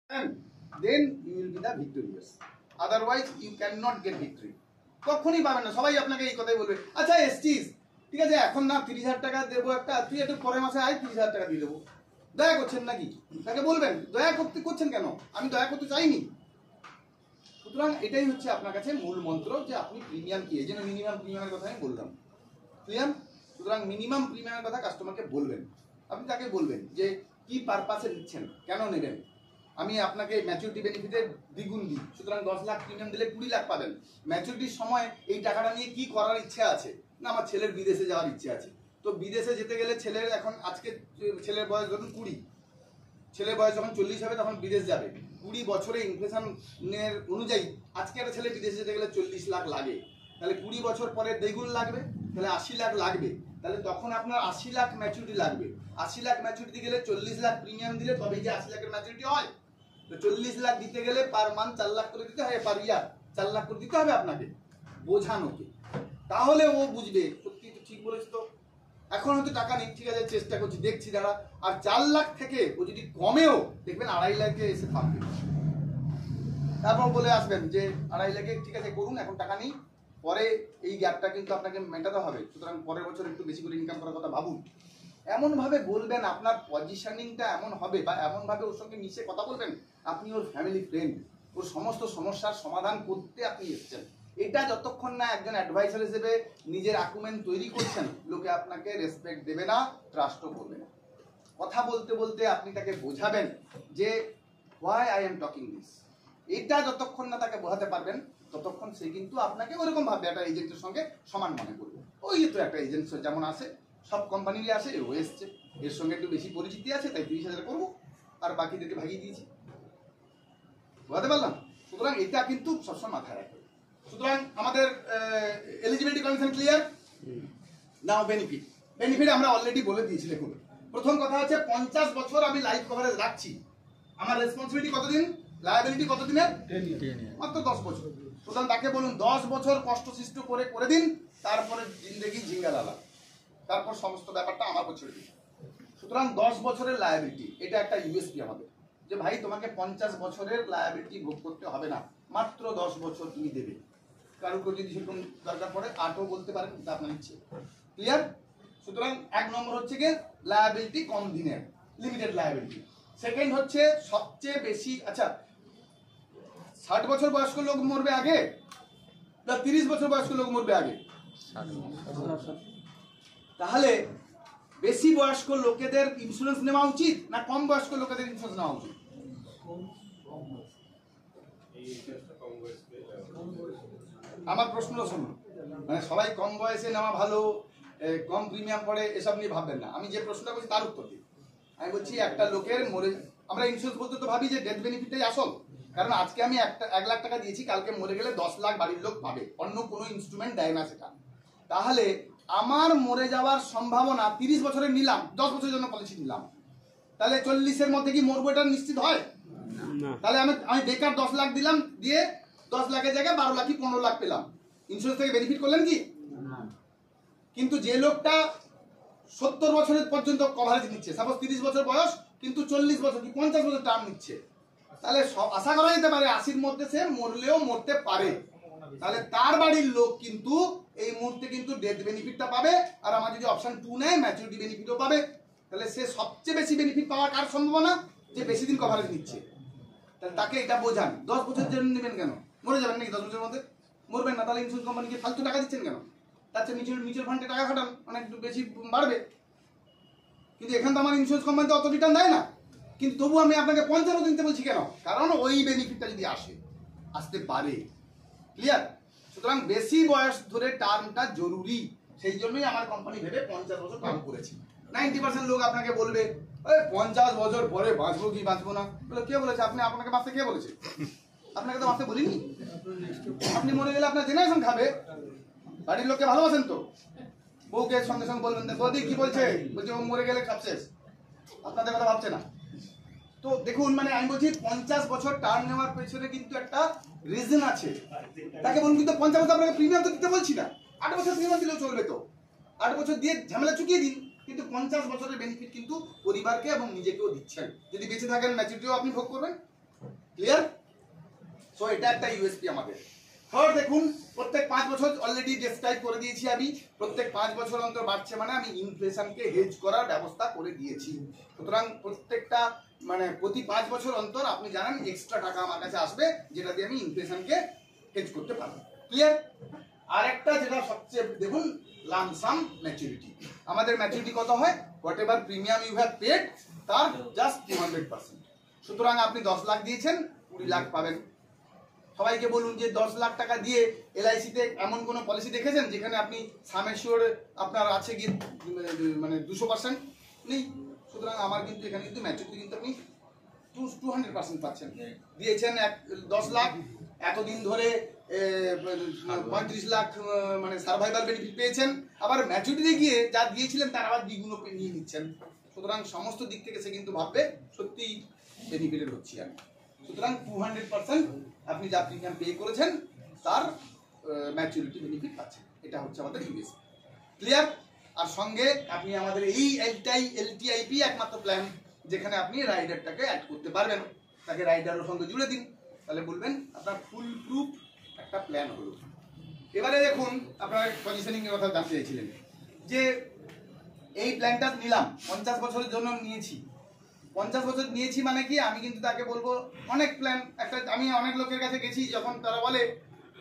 then you will be the victorious, otherwise you cannot get victory. কখনই পাবেন না। সবাই আপনাকে এই কথাই বলবে, আচ্ছা এসছিস ঠিক আছে, এখন না 30,000 টাকা দেবো একটা, তুই একটু পরের মাসে আয় 30,000 টাকা দিয়ে দেবো। দয়া করছেন নাকি? তাকে বলবেন দয়া করছেন কেন? আমি দয়া করতে চাইনি। সুতরাং এটাই হচ্ছে আপনার কাছে মূল মন্ত্র, যে আপনি প্রিমিয়াম কি, এই জন্য মিনিমাম প্রিমিয়ামের কথা আমি বললাম। ক্লিয়ার? সুতরাং মিনিমাম প্রিমিয়ামের কথা কাস্টমারকে বলবেন। আপনি তাকে বলবেন যে কি পারপাসে নিচ্ছেন, কেন নেবেন। আমি আপনাকে ম্যাচুরিটি বেনিফিটের দ্বিগুণ দিই, সুতরাং 10 লাখ প্রিমিয়াম দিলে 20 লাখ পাবেন। ম্যাচুরিটির সময় এই টাকাটা নিয়ে কি করার ইচ্ছে আছে? না আমার ছেলের বিদেশে যাওয়ার ইচ্ছে আছে। তো বিদেশে যেতে গেলে ছেলের এখন আজকে ছেলের বয়স ধরুন 20, ছেলের বয়স যখন 40 হবে তখন বিদেশ যাবে। 20 বছরে ইনফ্লেশনের অনুযায়ী আজকে একটা ছেলে বিদেশে যেতে গেলে 40 লাখ লাগে, তাহলে 20 বছর পরে দ্বিগুণ লাগবে, তাহলে 80 লাখ লাগবে। তাহলে তখন আপনার 80 লাখ ম্যাচুরিটি লাগবে। 80 লাখ ম্যাচুরিটি গেলে 40 লাখ প্রিমিয়াম দিলে তবেই যে 80 লাখের ম্যাচুরিটি হয়। তো 40 লাখ দিতে গেলে পার মান্থ 4 লাখ করে দিতে হবে, পার ইয়ার 4 লাখ করে দিতে হবে আপনাকে, বোঝানোকে। তাহলে ও বুঝবে সত্যি তো ঠিক বলেছে। তো এখন হয়তো টাকা নেই, ঠিক আছে চেষ্টা করছি, দেখছি দাঁড়া। আর 4 লাখ থেকে ও যদি কমেও দেখবেন 2.5 লাখে এসে থামবে। তারপর বলে আসবেন যে 2.5 লাখে ঠিক আছে করুন, এখন টাকা নেই, পরে এই গ্যাপটা কিন্তু আপনাকে মেটাতে হবে, সুতরাং পরের বছর একটু বেশি করে ইনকাম করার কথা ভাবুন। এমন ভাবে বলবেন, আপনার পজিশনিংটা এমন হবে বা এমন ভাবে ওর সঙ্গে মিশে কথা বলবেন, আপনি ওর ফ্যামিলি ফ্রেন্ড, ওর সমস্ত সমস্যার সমাধান করতে আপনি এসেছেন। এটা যতক্ষণ না একজন অ্যাডভাইসার হিসেবে নিজের আর্গুমেন্ট তৈরি করছেন, লোকে আপনাকে রেসপেক্ট দেবে না, ট্রাস্টও করবে না। কথা বলতে বলতে আপনি তাকে বোঝাবেন যে why I am talking this, এটা যতক্ষণ না তাকে বোঝাতে পারবেন ততক্ষণ সে কিন্তু আপনাকে ওরকম ভাবে একটা এজেন্টের সঙ্গে সমান মনে করবে। ওই তো একটা এজেন্ট যেমন আসে, সব কোম্পানিরই আসে, ও এসছে, এর সঙ্গে একটু বেশি পরিচিতি আছে তাই 30,000 করবো, আর বাকিদেরকে ভাগিয়ে দিয়েছি। বোঝাতে পারলাম? সুতরাং এটা কিন্তু সবসময় মাথায় রাখবে। সুতরাং আমাদের এলিজিবিলিটি কন্ডিশন ক্লিয়ার। নাও বেনিফিট। বেনিফিট আমরা অলরেডি বলে দিয়েছি। দেখুন, প্রথম কথা হচ্ছে 50 বছর আমি লাইফ কভারেজ রাখছি। আমার রেসপন্সিবিলিটি কতদিন, লায়াবিলিটি কতদিনের? মাত্র 10 বছর। সুতরাং তাকে বলুন 10 বছর কষ্ট সৃষ্ট করে দিন, তারপরে জিন্দেগি ঝিঙ্গালালা, তারপর সমস্ত ব্যাপারটা আমার উপর ছেড়ে দিন। সুতরাং 10 বছরের লায়াবিলিটি, এটা একটা ইউএসপি আমাদের, যে ভাই তোমাকে 50 বছরের লায়াবিলিটি ভোগ করতে হবে না, মাত্র 10 বছর তুমি দেবে। কারোর যদি সেরকম দরকার পড়ে 8ও বলতে পারেন, এটা আপনার ইচ্ছে। ক্লিয়ার? সুতরাং 1 নম্বর হচ্ছে গিয়ে লায়াবিলিটি কম দিনের, লিমিটেড লায়াবিলিটি। সেকেন্ড হচ্ছে সবচেয়ে বেশি, আচ্ছা 60 বছর বয়স্ক লোক মরবে আগে না 30 বছর বয়স্ক লোক মরবে আগে? তাহলে বেশি বয়স্ক লোকেদের ইন্স্যুরেন্স নেওয়া উচিত না কম বয়স্ক লোকেদের ইন্স্যুরেন্স নেওয়া উচিত? আমার প্রশ্ন শুনুন, মানে সবাই কম বয়সে নেওয়া ভালো, কম প্রিমিয়াম পড়ে এসব নিয়ে ভাববেন না। আমি যে প্রশ্নটা বলছি তার উত্তর দিই। আমি বলছি একটা লোকের মরে, আমরা ইন্স্যুরেন্স বলতে তো ভাবি যে ডেথ বেনিফিটটাই আসল, কারণ আজকে আমি 1 লাখ টাকা দিয়েছি, কালকে মরে গেলে 10 লাখ বাড়ির লোক পাবে, অন্য কোনো ইনস্ট্রুমেন্ট দেয় না সেটা। তাহলে আমার মরে যাওয়ার সম্ভাবনা 30 বছরের নিলাম, 10 বছরের জন্য পলিসি নিলাম, তাহলে 40-এর মধ্যে কি মরবো এটা নিশ্চিত হয়? তাহলে আমি বেকার 10 লাখ দিলাম, দিয়ে 10 লাখের জায়গায় 12 লাখ কি 15 লাখ পেলাম, ইন্স্যুরেন্স থেকে বেনিফিট করলেন কি? কিন্তু যে লোকটা 70 বছরের পর্যন্ত কভারেজ নিচ্ছে, সাপোজ 30 বছর বয়স কিন্তু 40 বছর কি 50 বছর টার্ম নিচ্ছে, তাহলে আশা করা যেতে পারে 80-র মধ্যে সে মরলেও মরতে পারে। তাহলে তার বাড়ির লোক কিন্তু এই মুহূর্তে কিন্তু ডেথ বেনিফিটটা পাবে, আর আমার যদি অপশন 2 নেয় ম্যাচুরিটি বেনিফিটও পাবে। তাহলে সে সবচেয়ে বেশি বেনিফিট পাওয়ার কার সম্ভাবনা? যে বেশি দিন কভারেজ নিচ্ছে। তাহলে তাকে এটা বোঝান। 10 বছরের জন্য নেবেন কেন? মরে যাবেন নাকি 10 বছরের মধ্যে? মরবেন না, তাহলে ইন্স্যুরেন্স কোম্পানিকে ফালতু টাকা দিচ্ছেন কেন? তার চেয়ে মিউচুয়াল ফান্ডে টাকা খাটান, অনেক বেশি বাড়বে। কিন্তু এখান তো আমার ইন্স্যুরেন্স কোম্পানি তো অত রিটার্ন দেয় না, কিন্তু তবু আমি আপনাকে 55 দিতে বলছি কেন? কারণ ওই বেনিফিটটা যদি আসতে পারে। ক্লিয়ার? সুতরাং বেশি বয়স ধরে টার্মটা জরুরি, সেই জন্যই আমার কোম্পানি ভেবে 50 বছর টার্ম করেছি। 90% লোক আপনাকে বলবে 50 বছর পরে বাঁচবো কি বাঁচবো না। কে বলেছে? আপনাকে বাঁচতে কে বলেছে? আপনাকে তো বাঁচতে বলিনি। আপনি মরে গেলে আপনার জেনারেশন খাবে। বাড়ির লোককে ভালোবাসেন তো, বউকে সঙ্গে সঙ্গে বলবেন বৌদি কি বলছে, বলছে ও মরে গেলে সব শেষ, আপনাদের কথা ভাবছে না। তো দেখুন, মানে আমি বলছি 50 বছর টার্ম নেওয়ার পেছনে কিন্তু একটা রিজন আছে। তাকে বলুন কিন্তু 50 বছর আপনাকে প্রিমিয়াম তো দিতে বলছি না, 8 বছর প্রিমিয়াম দিলেও চলবে, তো 8 বছর দিয়ে ঝামেলা চুকিয়ে দিন, কিন্তু 50 বছরের বেনিফিট কিন্তু পরিবারকে এবং নিজেকেও দিচ্ছেন। যদি বেঁচে থাকেন ম্যাচুরিটিও আপনি ভোগ করবেন, ক্লিয়ার? সো এটা একটা ইউএসপি আমাদের। থার্ড দেখুন, প্রত্যেক 5 বছর অলরেডি ডেসক্রাইব করে দিয়েছি আমি, প্রত্যেক 5 বছর অন্তর বাড়ছে মানে আমি ইনফ্লেশনকে হেজ করার ব্যবস্থা করে দিয়েছি। সুতরাং প্রত্যেকটা মানে প্রতি 5 বছর অন্তর আপনি জানেন এক্সট্রা টাকা আমার কাছে আসবে, যেটা দিয়ে আমি ইনফ্লেশনকে হেজ করতে পারবো। ক্লিয়ার? আর একটা যেটা সবচেয়ে দেখুন, লামসাম ম্যাচুরিটি। আমাদের ম্যাচুরিটি কত হয়? Whatever premium you have paid তার জাস্ট 200%। সুতরাং আপনি 10 লাখ দিয়েছেন, 20 লাখ পাবেন। সবাইকে বলুন যে 10 লাখ টাকা দিয়ে এলআইসিতে এমন কোনো পলিসি দেখেছেন যেখানে আপনি সাম এশিওর আপনার আছে গিয়ে মানে 200% নেই। সুতরাং আমার কিন্তু এখানে কিন্তু ম্যাচুরিটি কিন্তু আপনি 200% পাচ্ছেন। দিয়েছেন 10 লাখ, এতদিন ধরে 35 লাখ মানে সার্ভাইভাল বেনিফিট পেয়েছেন, আবার ম্যাচুরিটিতে গিয়ে যা দিয়েছিলেন তার আবার দ্বিগুণ নিয়ে নিচ্ছেন। সুতরাং সমস্ত দিক থেকে সে কিন্তু ভাববে সত্যি বেনিফিটেড হচ্ছি আমি। সুতরাং 200% আপনি যা প্রিমিয়াম পে করেছেন তার ম্যাচুরিটি বেনিফিট পাচ্ছেন। এটা হচ্ছে আমাদের ইউএস। ক্লিয়ার? আর সঙ্গে আপনি আমাদের এই এলটিআইপি একমাত্র প্ল্যান যেখানে আপনি রাইডারটাকে অ্যাড করতে পারবেন। তাকে রাইডারের সঙ্গে জুড়ে দিন, তাহলে বলবেন আপনার ফুল প্রুফ একটা প্ল্যান হলো। এবারে দেখুন, আপনারা পজিশনিং এর কথা জানতে চাইছিলেন যে এই প্ল্যানটা নিলাম 50 বছরের জন্য নিয়েছি। 50 বছর নিয়েছি মানে কি, আমি কিন্তু তাকে বলবো অনেক প্ল্যান একটা, আমি অনেক লোকের কাছে গেছি যখন তারা বলে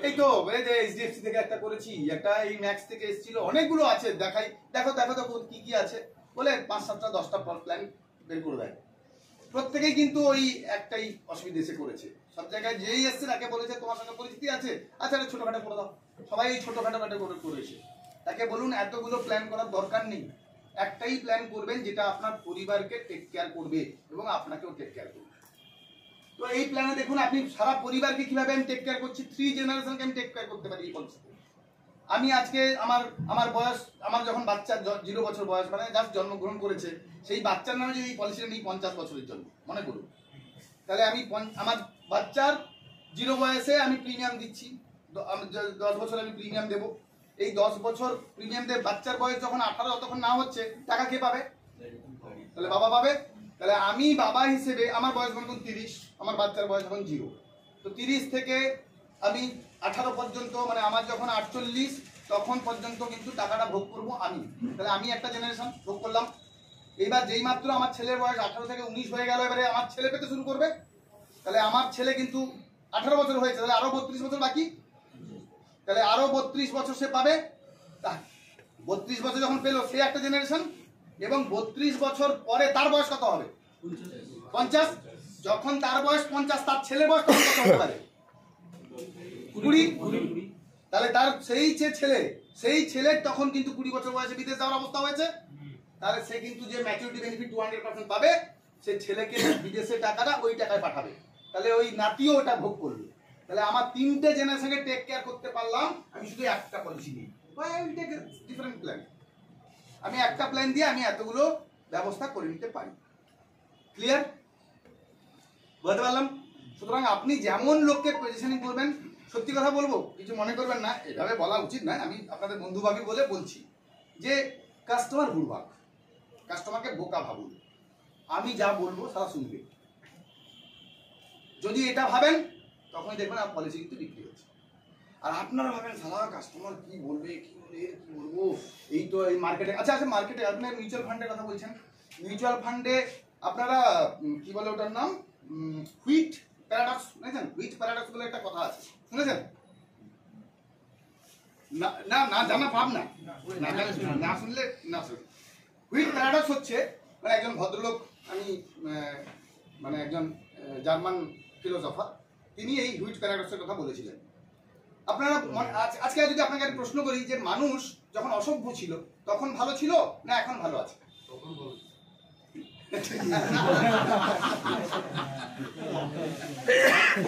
এই তো এই যে এইচডিএফসি থেকে একটা করেছি, একটা এই ম্যাক্স থেকে এসেছিল, অনেকগুলো আছে দেখাই, দেখো দেখো দেখো কি কি আছে বলে 5, 7টা 10টা প্ল্যান বের করে দেয়। প্রত্যেকেই কিন্তু ওই একটাই অসুবিধা এসে করেছে। সব জায়গায় যেই এসছে তাকে বলেছে তোমার সঙ্গে পরিচিতি আছে, আচ্ছা এটা ছোটখাটো করে দাও। সবাই এই ছোটখাটো করে করেছে। তাকে বলুন এতগুলো প্ল্যান করার দরকার নেই, একটাই প্ল্যান করবেন যেটা আপনার পরিবারকে টেক কেয়ার করবে এবং আপনাকেও টেক কেয়ার করবে। তো এই প্ল্যানে দেখুন আপনি সারা পরিবারকে কিভাবে আমি টেক কেয়ার করছি, 3 জেনারেশনকে আমি টেক কেয়ার করতে পারি এই পলিসিতে। আমি আজকে আমার বয়স, আমার যখন বাচ্চা 0 বছর বয়স মানে জাস্ট জন্মগ্রহণ করেছে, সেই বাচ্চার নামে যদি এই পলিসিটা নিই 50 বছরের জন্য মনে করুন, তাহলে আমি আমার বাচ্চার 0 বয়সে আমি প্রিমিয়াম দিচ্ছি, 10 বছর আমি প্রিমিয়াম দেবো। এই 10 বছর প্রিমিয়াম দিয়ে বাচ্চার বয়স যখন 18 ততক্ষণ না হচ্ছে, টাকা কে পাবে? তাহলে বাবা পাবে। তাহলে আমি বাবা হিসেবে আমার বয়স যখন 30, আমার বাচ্চার বয়স এখন 0, তো 30 থেকে আমি 18 পর্যন্ত মানে আমার যখন 48 তখন পর্যন্ত কিন্তু টাকাটা ভোগ করবো আমি। তাহলে আমি একটা জেনারেশন ভোগ করলাম। এইবার যেই মাত্র আমার ছেলের বয়স 18 থেকে 19 হয়ে গেল, এবারে আমার ছেলে পেতে শুরু করবে। তাহলে আমার ছেলে কিন্তু 18 বছর হয়েছে, তাহলে আরো 32 বছর বাকি, তাহলে আরো 32 বছর সে পাবে। 32 বছর যখন পেলো সে একটা জেনারেশন, এবং 32 বছর পরে তার বয়স কত হবে? 50। যখন তার বয়স 50, তার ছেলের বয়স তখন কত হতে পারে? 20। তাহলে তার সেই ছেলে তখন কিন্তু 20 বছর বয়সে বিদেশ যাওয়ার অবস্থা হয়েছে। তাহলে সে কিন্তু যে ম্যাচুরিটি বেনিফিট 200% পাবে, সে ছেলেকে বিদেশে টাকাটা ওই টাকায় পাঠাবে, তাহলে ওই নাতিও ওটা ভোগ করবে। তাহলে আমার 3টে জেনারেশনকে টেক কেয়ার করতে পারলাম আমি শুধু একটা পলিসি নিয়ে। ডিফারেন্ট প্ল্যান, আমি একটা প্ল্যান দিয়ে আমি এতগুলো ব্যবস্থা করে নিতে পারি। ক্লিয়ার? বুঝতে পারলাম? সুতরাং আপনি যেমন লোককে পজিশনিং করবেন, সত্যি কথা বলবো, কিছু মনে করবেন না, এভাবে বলা উচিত নয়, আমি আপনাদের বন্ধুভাবী বলে বলছি যে কাস্টমার ভুলভাগ, কাস্টমারকে বোকা ভাবুন, আমি যা বলবো সারা শুনবে। যদি এটা ভাবেন তখনই দেখবেন আর পলিসি কিন্তু বিক্রি হচ্ছে। আর আপনারা ভাবেন সারা কাস্টমার কি বলবে, কি বলবো, এই তো এই মার্কেটে, আচ্ছা মার্কেটে আপনার মিউচুয়াল ফান্ডের কথা বলছেন, মিউচুয়াল ফান্ডে আপনারা কি বলে ওটার নাম, হুইট প্যারাডক্স শুনেছেন? হুইট প্যারাডক্স বলে একটা কথা আছে, শুনেছেন? না না না জানা পাব না, না শুনলে না শুনলে। হুইট প্যারাডক্স হচ্ছে মানে একজন ভদ্রলোক, আমি মানে একজন জার্মান ফিলোসফার, তিনি এই হুইট প্যারাডক্সের কথা বলেছিলেন। আপনারা আজকে যদি আপনাকে একটা প্রশ্ন করি যে মানুষ যখন অসভ্য ছিল তখন ভালো ছিল না এখন ভালো আছে?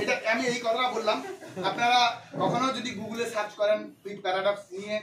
এটা আমি এই কথাটা বললাম। আপনারা কখনো যদি গুগলে সার্চ করেন হুইট প্যারাডক্স নিয়ে,